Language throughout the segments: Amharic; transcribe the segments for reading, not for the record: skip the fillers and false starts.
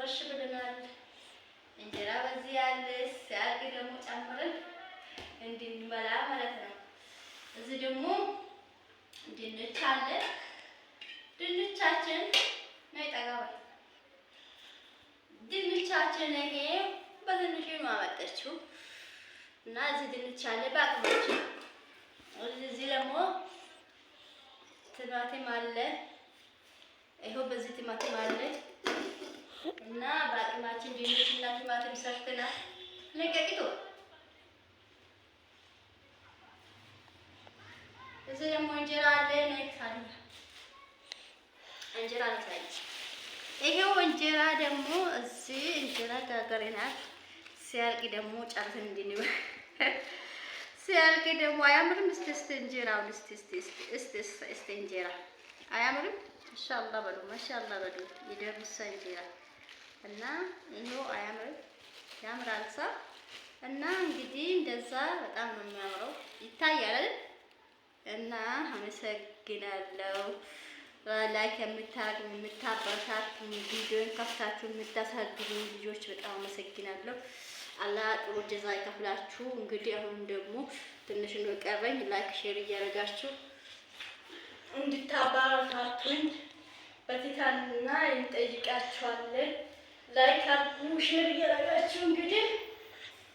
ረሽ ብለናል። እንጀራ በዚህ ያለ ሲያልቅ ደግሞ ጨምረን እንድንበላ ማለት ነው። እዚህ ደግሞ ድንች አለ። ድንቻችን ነው ይጠጋባል። ድንቻችን ይሄ በትንሹ ነው አመጣችው እና እዚህ ድንች አለ በአቅማችን። እዚህ ደግሞ ቲማቲም አለ። ይሄው በዚህ ቲማቲም አለ እና በአቅማችን ድንችና ቲማቲም ሰርተናል። ለቀቂቶ እዚህ ደግሞ እንጀራ አለ። ነይታል እንጀራ ላይ ይሄው እንጀራ ደግሞ እዚህ እንጀራ ጋገሬናል። ሲያልቅ ደግሞ ጨርሰን እንድንበላ ሲያልቅ ደግሞ አያምርም? እስቲ እንጀራው እስቲ እንጀራ አያምርም? ማሻአላ በሉ ማሻአላ በሉ ይደርሳ እንጀራ እና ይሄው አያምርም? ያምራል ሳ እና እንግዲህ እንደዛ በጣም ነው የሚያምረው ይታያል። እና አመሰግናለሁ። ላይክ የምታበረታቱ ቪዲዮን ከፍታችሁ የምታሳድጉ ልጆች በጣም አመሰግናለሁ። አላህ ጥሩ ጀዛ ይከፍላችሁ። እንግዲህ አሁን ደግሞ ትንሽ ነው ቀረኝ። ላይክ ሼር እያደረጋችሁ እንድታበረታቱኝ በትህትና እንጠይቃችኋለን። ላይክ አድርጉ ሼር እያደረጋችሁ እንግዲህ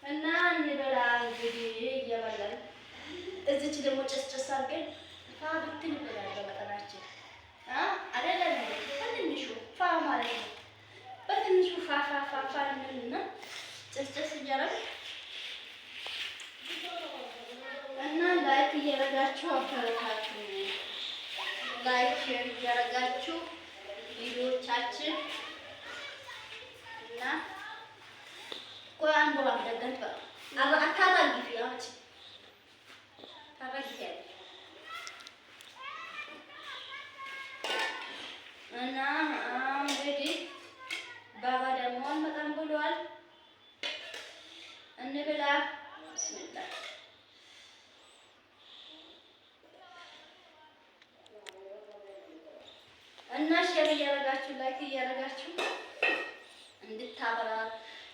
እና እንበላ እንግዲህ እየበላን እዚች ደግሞ ጨስጨስ አድርገን ፋብትን እንበላለን በመጠናችን አይደለም በትንሹ ፋ ማለት ነው። በትንሹ ፋ እንልና ጨስጨስ እያደረግን እና ላይክ እያደረጋችሁ አበረታቱ። ላይክ ሼር እያደረጋችሁ ቪዲዮቻችን እና ቆያን ቦራ ደገንት አታራግፊ ያቺ ታራግፊ እና እንግዲህ ባባ ደግሞ አልመጣም ብሏል። እንብላ ብስሚላህ እና ሼር እያደረጋችሁ ላይክ እያደረጋችሁ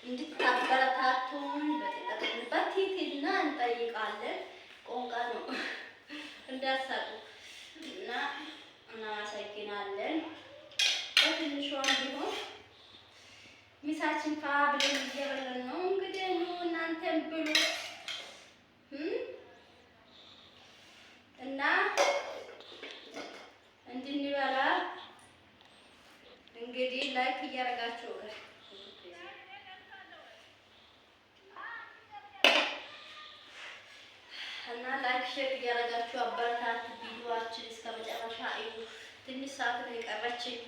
እንድታበረታቱን በትህትና እንጠይቃለን። ቆንቃ ነው እንዳሳቁ እና እናመሰግናለን። በትንሿም ቢሆን ሚሳችን ፋ ብለን እየበላን ነው። እንግዲህ እናንተም ብሉ እና እንድንበላ እንግዲህ ላይክ እያደረጋችሁ እና ላይክ ሼር እያደረጋችሁ አበረታቱ። ቪዲዮአችን እስከ መጨረሻ እዩ። ትንሽ ሰዓት ነው የቀረችኝ።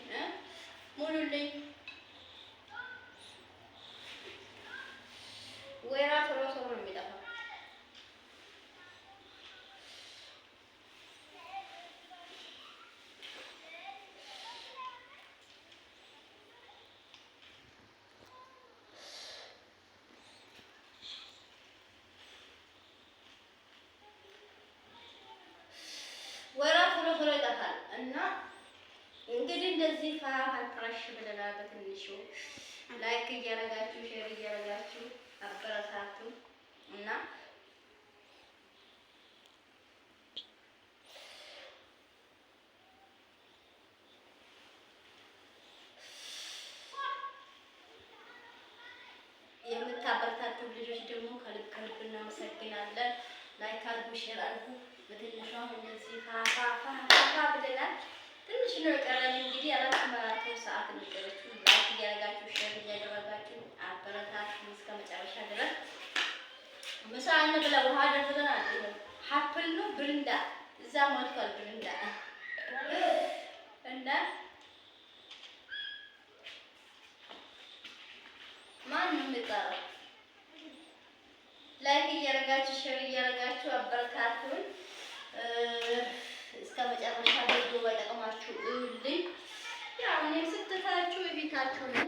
ሙሉልኝ ወይራ ቶሎ ቶሎ ነው የሚጠፋው። ወይራ ቶሎ ቶሎ ይጠፋል እና እንግዲህ እንደዚህ ፈራሽ ብለናል። በትንሹ ላይክ እያደረጋችሁ ሼር እያደረጋችሁ አበረታቱ እና የምታበረታቱ ልጆች ደግሞ ከልብ ከልብ እናመሰግናለን። ላይክ አድርጉ ሼር አድርጉ። በትንሹ እንደዚህ ፋ ብለናል። ትንሽ ነው የቀረን እንግዲህ 4 ሰዓት እንቀረችው። ላይክ እያደረጋችሁ ሼር እያደረጋችሁ አበረታቱ እስከ መጨረሻ ድረስ። ምሳ እንብላ። ውሃ ደርሰናል። ሀፕል ነው ብርንዳ እዛ ሞልቷል። ብርንዳ እና ማን ነው የሚጠራው? ላይክ እያደረጋችሁ ሼር እያደረጋችሁ አበረታቱን እስከ መጨረሻ ቪዲዮ ባይጠቅማችሁ እልኝ። ያው እኔም ስትታችሁ እቤታችሁ ነው።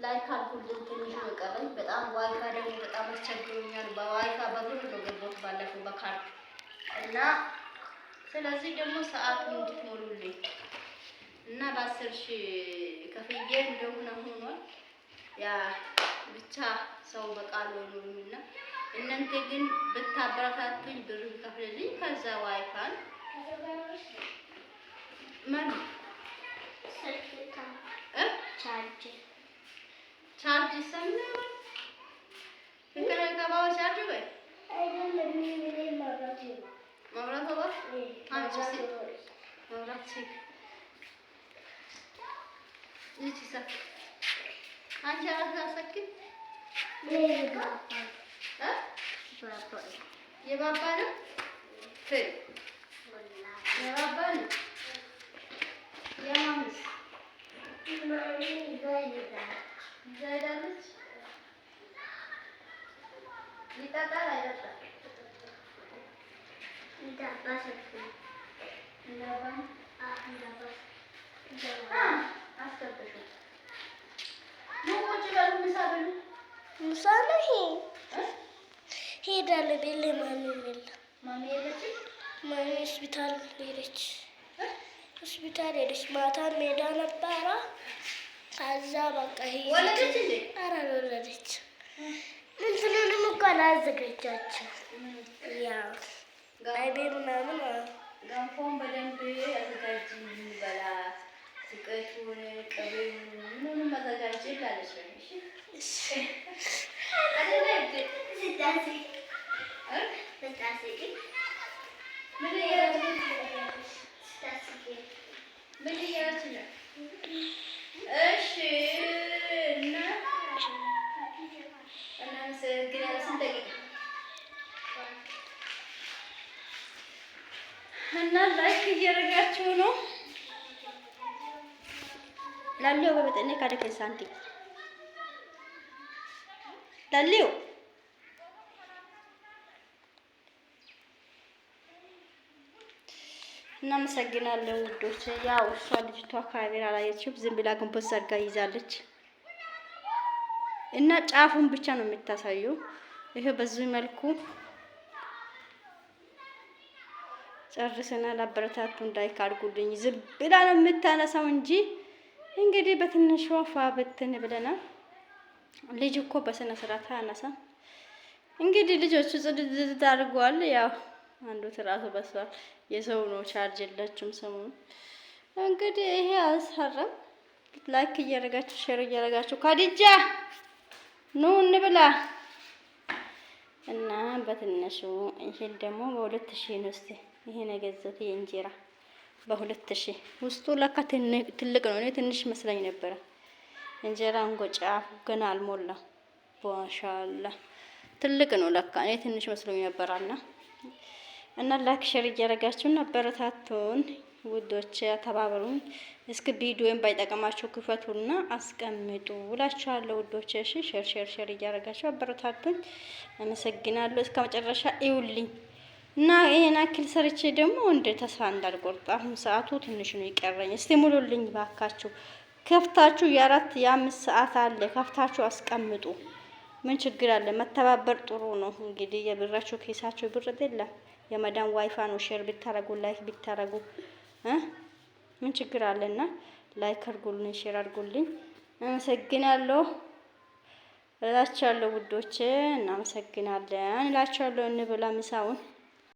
ላይክ አድርጉልኝ። ትንሽ ነው የቀረኝ። በጣም ዋይፋ ደግሞ በጣም አስቸግሮኛል። በዋይፋ በብር ነው ገባሁት ባለፈው በካርድ እና ስለዚህ ደግሞ ሰዓቱን እንድትሞሉልኝ እና በ10 ሺህ ከፍዬ እንደሆነ ሆኗል። ያ ብቻ ሰው በቃሉ አይኖርምና እናንተ ግን ብታበረታቱኝ ብር ከፍለልኝ ከዛ ዋይፋን ማን ሰልፍታ ቻርጅ ሰምነ እንከራ ገባው ቻርጅ ወይ አይደለም ምን መብራት ነው አንቺ መብራት ሲክ ይቺሳ አንቺ አላሳሰክም የባባ ነው ፍል የባባ ነው የማምስ ማሚ ዘይዳለች ይጣጣል አይደለም ይጣጣል እንደባን እንደባን አስተበሹ ሞቆች ጋር ምሳበሉ ምሳለ ሄዳለ ቤለ ማሚ የለችም ማሚ ሆስፒታል ሄደች ማታ ሜዳ ነበረ ከዛ በቃ ወለደች እንዴ ኧረ ወለደች እንትኑንም እኮ አላዘጋጃችም ያው አይቤ ምናምን ገንፎን በደንብ አዘጋጅ በላ ዱቄቱን ቅቤውን ምኑንም አዘጋጅ ላለች እሺ አይደለ ስታሲ ምን እያለች ነው? እሺ እና እና ላይክ እያደረጋችሁ ነው ላለው በመጠኔ ካደከ ሳንቲ ላለው እናመሰግናለን ውዶች። ያው እሷ ልጅቷ ካሜራ አላየችም፣ ዝም ብላ ኮምፖስ አድርጋ ይዛለች እና ጫፉን ብቻ ነው የምታሳየው። ይሄ በዚህ መልኩ ጨርሰናል። አበረታቱ እንዳይካድጉልኝ። ዝም ብላ ነው የምታነሳው እንጂ እንግዲህ በትንሿ ፋብትን ብለናል። ልጅ እኮ በስነ ስርዓት አያነሳም። እንግዲህ ልጆቹ ጽድት አድርጓል። ያው አንዱ ትራሱ በሷል የሰው ነው ቻርጅ የለችም ሰሞኑን። እንግዲህ ይሄ አልሰራም። ላይክ እያደረጋችሁ ሼር እያደረጋችሁ ካዲጃ ኑ እንብላ እና በትንሹ ይሄን ደግሞ በ2000 ነው። እስቲ ይሄን የገዛሁት የእንጀራ በ2000 ውስጡ ለካ ትልቅ ነው። እኔ ትንሽ መስለኝ ነበር። እንጀራ እንጎጫ ገና አልሞላም። ማሻአላ ትልቅ ነው ለካ። እኔ ትንሽ መስሎኝ ነበርና እና ላይክ ሼር እያደረጋችሁና አበረታቱን ውዶች፣ ተባበሩን። እስኪ ቪዲዮን ባይጠቀማችሁ ክፈቱና አስቀምጡ እላችኋለሁ ውዶች። እሺ ሼር እያደረጋችሁ አበረታቱን። አመሰግናለሁ። እስከ መጨረሻ ይውልኝ እና ይሄን አክል ሰርቼ ደግሞ እንደ ተስፋ እንዳልቆርጥ አሁን ሰዓቱ ትንሽ ነው ይቀረኝ። እስቲ ሙሉልኝ ባካችሁ። ከፍታችሁ የ4-5 ሰዓት አለ ከፍታችሁ አስቀምጡ። ምን ችግር አለ? መተባበር ጥሩ ነው። እንግዲህ የብራችሁ ኬሳችሁ ብር አይደለም የመዳን ዋይፋ ነው። ሼር ቢታረጉ ላይክ ቢታረጉ ምን ችግር አለና ላይክ አድርጉልኝ፣ ሼር አድርጉልኝ። አመሰግናለሁ እላችኋለሁ ውዶቼ። እናመሰግናለን እላችኋለሁ። እንብላ ምሳውን